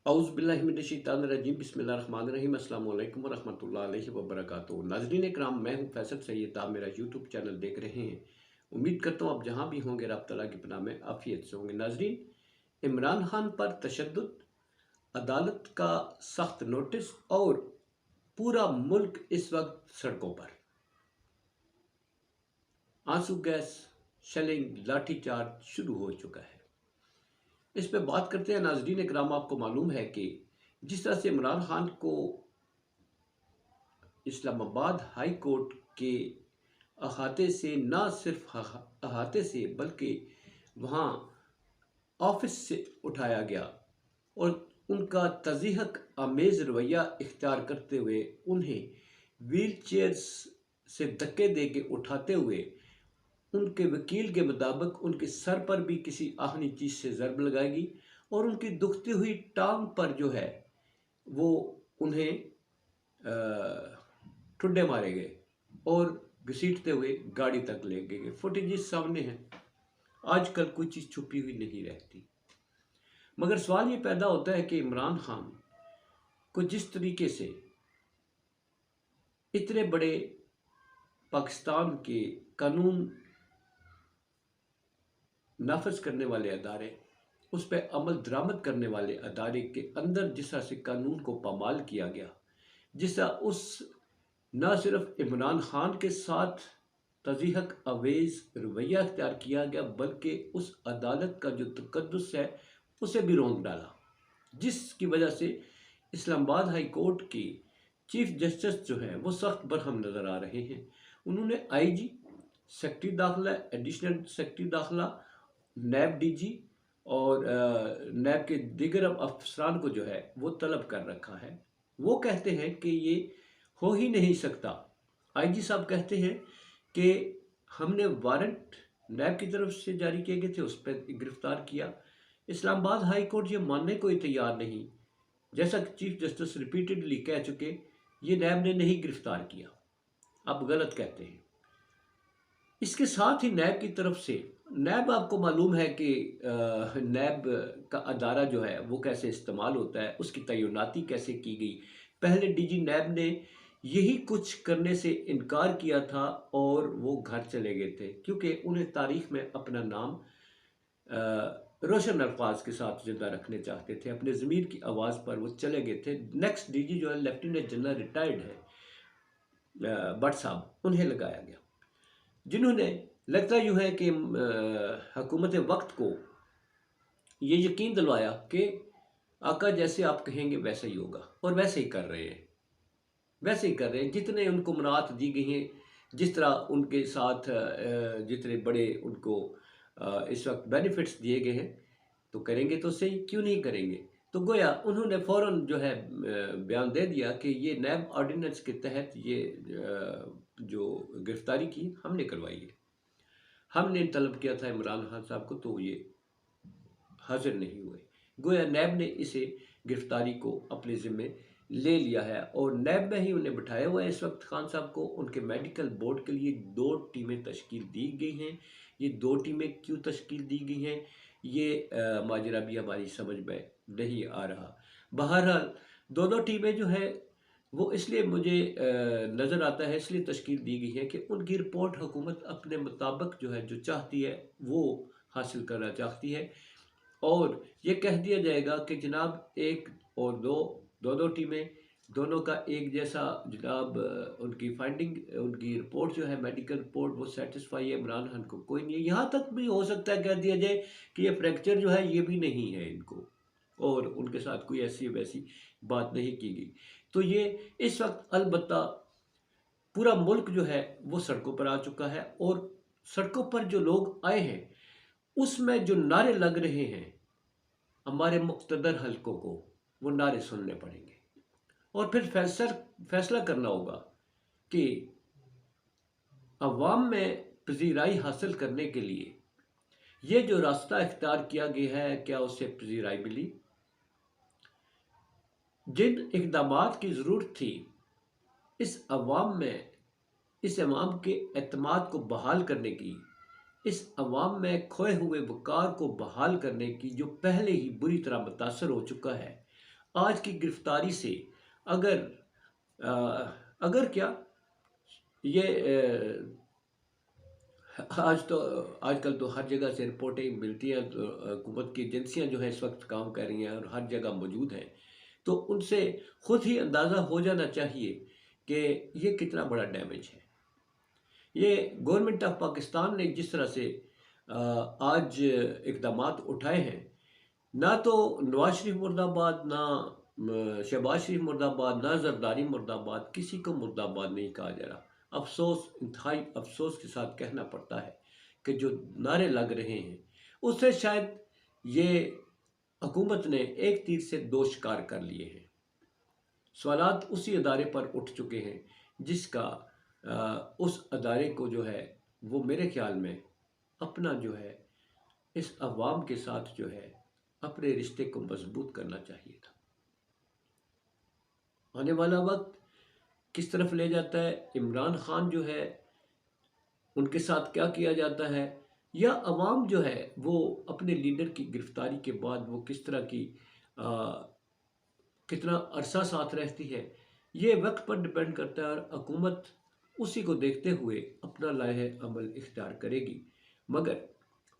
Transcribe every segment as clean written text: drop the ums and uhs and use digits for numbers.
औज़ुबिल्लाहिमिनश्शैतानिर्रजीम बिस्मिल्लाहिर्रहमानिर्रहीम अस्सलाम वालेकुम वरहमतुल्लाहि वबरकातुहू। नाज़रीन इकराम, मैं हूँ फैसल सैयद, आप मेरा यूट्यूब चैनल देख रहे हैं। उम्मीद करता हूँ आप जहाँ भी होंगे रब तआला की पनाह में आफियत से होंगे। नाज़रीन, इमरान खान पर तशद्दुद, अदालत का सख्त नोटिस और पूरा मुल्क इस वक्त सड़कों पर, आंसू गैस, शेलिंग, लाठी चार्ज शुरू हो चुका है। इस पे बात करते हैं। नाज़रीन इकराम, आपको मालूम है कि जिस तरह से इमरान खान को इस्लामाबाद हाई कोर्ट के अहाते से, ना सिर्फ अहाते से बल्कि वहाँ ऑफिस से उठाया गया और उनका तज़ीहक आमेज़ रवैया इख्तियार करते हुए उन्हें व्हील चेयर्स से धक्के दे के उठाते हुए, उनके वकील के मुताबिक उनके सर पर भी किसी आहनी चीज़ से ज़रब लगाएगी और उनकी दुखती हुई टांग पर जो है वो उन्हें ठुड्डे मारे गए और घसीटते हुए गाड़ी तक ले गए। फुटेजेस सामने हैं। आजकल कोई चीज़ छुपी हुई नहीं रहती। मगर सवाल ये पैदा होता है कि इमरान खान को जिस तरीके से इतने बड़े पाकिस्तान के कानून नाफज करने वाले अदारे, उस पर अमल दरामद करने वाले अदारे के अंदर जिस तरह से कानून को पामाल किया गया, जिस तरह उस न सिर्फ इमरान खान के साथ तज़ीहक अवेज़ रवैया अख्तियार किया गया, बल्कि उस अदालत का जो तकद्दुस है उसे भी रोंद डाला, जिसकी वजह से इस्लामाबाद हाई कोर्ट की चीफ जस्टिस जो हैं वो सख्त बरहम नज़र आ रहे हैं। उन्होंने आईजी, सेक्रेटरी दाखिला, एडिशनल सेक्रेटरी दाखिला, नैब डीजी और नैब के दीगर अफसरान को जो है वो तलब कर रखा है। वो कहते हैं कि ये हो ही नहीं सकता। आईजी साहब कहते हैं कि हमने वारंट नैब की तरफ से जारी किए गए थे, उस पर गिरफ्तार किया। इस्लामाबाद हाई कोर्ट ये मानने को ही तैयार नहीं, जैसा कि चीफ जस्टिस रिपीटेडली कह चुके, ये नैब ने नहीं गिरफ्तार किया, आप गलत कहते हैं। इसके साथ ही नैब की तरफ से, नैब आपको मालूम है कि नैब का अदारा जो है वो कैसे इस्तेमाल होता है, उसकी तैनाती कैसे की गई। पहले डीजी नैब ने यही कुछ करने से इनकार किया था और वो घर चले गए थे, क्योंकि उन्हें तारीख में अपना नाम रोशन अल्फाज के साथ जिंदा रखने चाहते थे। अपने ज़मीर की आवाज़ पर वो चले गए थे। नेक्स्ट डीजी जो है लेफ्टिनेंट जनरल रिटायर्ड है भट्ट साहब, उन्हें लगाया गया, जिन्होंने लगता यूँ है कि हुकूमत वक्त को ये यकीन दिलवाया कि आका जैसे आप कहेंगे वैसे ही होगा, और वैसे ही कर रहे हैं, वैसे ही कर रहे हैं। जितने उनको मनात दी गई हैं, जिस तरह उनके साथ जितने बड़े उनको इस वक्त बेनिफिट्स दिए गए हैं, तो करेंगे तो सही, क्यों नहीं करेंगे। तो गोया उन्होंने फ़ौरन जो है बयान दे दिया कि ये नैब ऑर्डिनेंस के तहत ये जो गिरफ्तारी की हमने करवाई है, हमने तलब किया था इमरान खान साहब को, तो ये हाजिर नहीं हुए। गोया नैब ने इसे गिरफ्तारी को अपने ज़िम्मे ले लिया है और नैब में ही उन्हें बिठाया हुआ है इस वक्त। खान साहब को उनके मेडिकल बोर्ड के लिए 2 टीमें तश्कील दी गई हैं। ये 2 टीमें क्यों तश्कील दी गई हैं, ये माजरा भी हमारी समझ में नहीं आ रहा। बहरहाल 2 टीमें जो है वो इसलिए मुझे नज़र आता है, इसलिए तश्कील दी गई है कि उनकी रिपोर्ट हुकूमत अपने मुताबिक जो है, जो चाहती है वो हासिल करना चाहती है। और ये कह दिया जाएगा कि जनाब 1 और 2 टीमें, दोनों का एक जैसा जनाब उनकी फाइंडिंग, उनकी रिपोर्ट जो है मेडिकल रिपोर्ट वो सेटिस्फाई है। इमरान खान को कोई नहीं है। यहाँ तक भी हो सकता है कह दिया जाए कि ये फ्रैक्चर जो है ये भी नहीं है इनको, और उनके साथ कोई ऐसी वैसी बात नहीं की गई। तो ये इस वक्त अलबत्ता पूरा मुल्क जो है वो सड़कों पर आ चुका है, और सड़कों पर जो लोग आए हैं उसमें जो नारे लग रहे हैं हमारे मुक़्तदर हलकों को, वो नारे सुनने पड़ेंगे और फिर फैसला करना होगा कि अवाम में पजीराई हासिल करने के लिए ये जो रास्ता इख्तियार किया गया है, क्या उससे पजीराई मिली। जिन इक़दामात की ज़रूरत थी इस अवाम में, इस अवाम के एतमाद को बहाल करने की, इस अवाम में खोए हुए वक़ार को बहाल करने की, जो पहले ही बुरी तरह मुतासर हो चुका है, آج کی گرفتاری سے اگر اگر کیا یہ آج کل تو ہر جگہ سے رپورٹیں ملتی ہیں، تو حکومت کی ایجنسیاں جو ہیں اس وقت کام کر رہی ہیں اور ہر جگہ موجود ہیں، تو ان سے خود ہی اندازہ ہو جانا چاہیے کہ یہ کتنا بڑا ڈیمیج ہے۔ یہ گورنمنٹ آف پاکستان نے جس طرح سے آج اقدامات اٹھائے ہیں، نہ تو نواز شریف مرد آباد، نہ شہباز شریف مرد آباد، نہ زرداری مرد آباد، کسی کو مرد آباد نہیں کہا جا رہا۔ افسوس، انتہائی افسوس کے ساتھ کہنا پڑتا ہے کہ جو نعرے لگ رہے ہیں اس سے شاید یہ حکومت نے ایک تیر سے دو شکار کر لیے ہیں۔ سوالات اسی ادارے پر اٹھ چکے ہیں جس کا اس ادارے کو جو ہے وہ میرے خیال میں اپنا جو ہے اس عوام کے ساتھ جو ہے اپنے رشتے کو مضبوط کرنا چاہیے تھا۔ آنے والا وقت کس طرف لے جاتا ہے، عمران خان جو ہے ان کے ساتھ کیا کیا جاتا ہے، یا عوام جو ہے وہ اپنے لیڈر کی گرفتاری کے بعد وہ کس طرح کی کتنا عرصہ ساتھ رہتی ہے، یہ وقت پر ڈیپینڈ کرتا ہے، اور حکومت اسی کو دیکھتے ہوئے اپنا لائحہ عمل اختیار کرے گی۔ مگر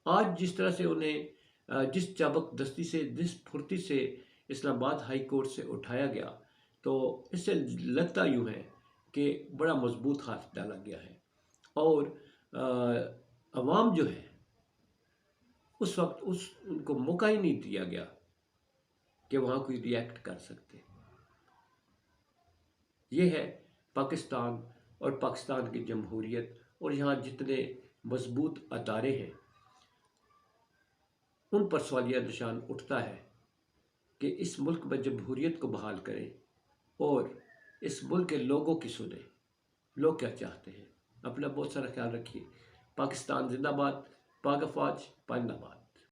آج جس طرح سے انہیں جس چابک دستی سے، جس پھرتی سے اسلام آباد ہائی کورٹ سے اٹھایا گیا، تو اس سے لگتا یوں ہے کہ بڑا مضبوط ہاتھ ڈالا گیا ہے، اور عوام جو ہے اس وقت ان کو موقع ہی نہیں دیا گیا کہ وہاں کوئی ریئیکٹ کر سکتے۔ یہ ہے پاکستان اور پاکستان کی جمہوریت، اور یہاں جتنے مضبوط ادارے ہیں ان پر سوالیہ نشان اٹھتا ہے کہ اس ملک میں جمہوریت کو بحال کریں اور اس ملک کے لوگوں کی سنیں، لوگ کیا چاہتے ہیں۔ اپنا بہت سارا خیال رکھیے۔ پاکستان زندہ باد، پاک افواج، پائندہ باد۔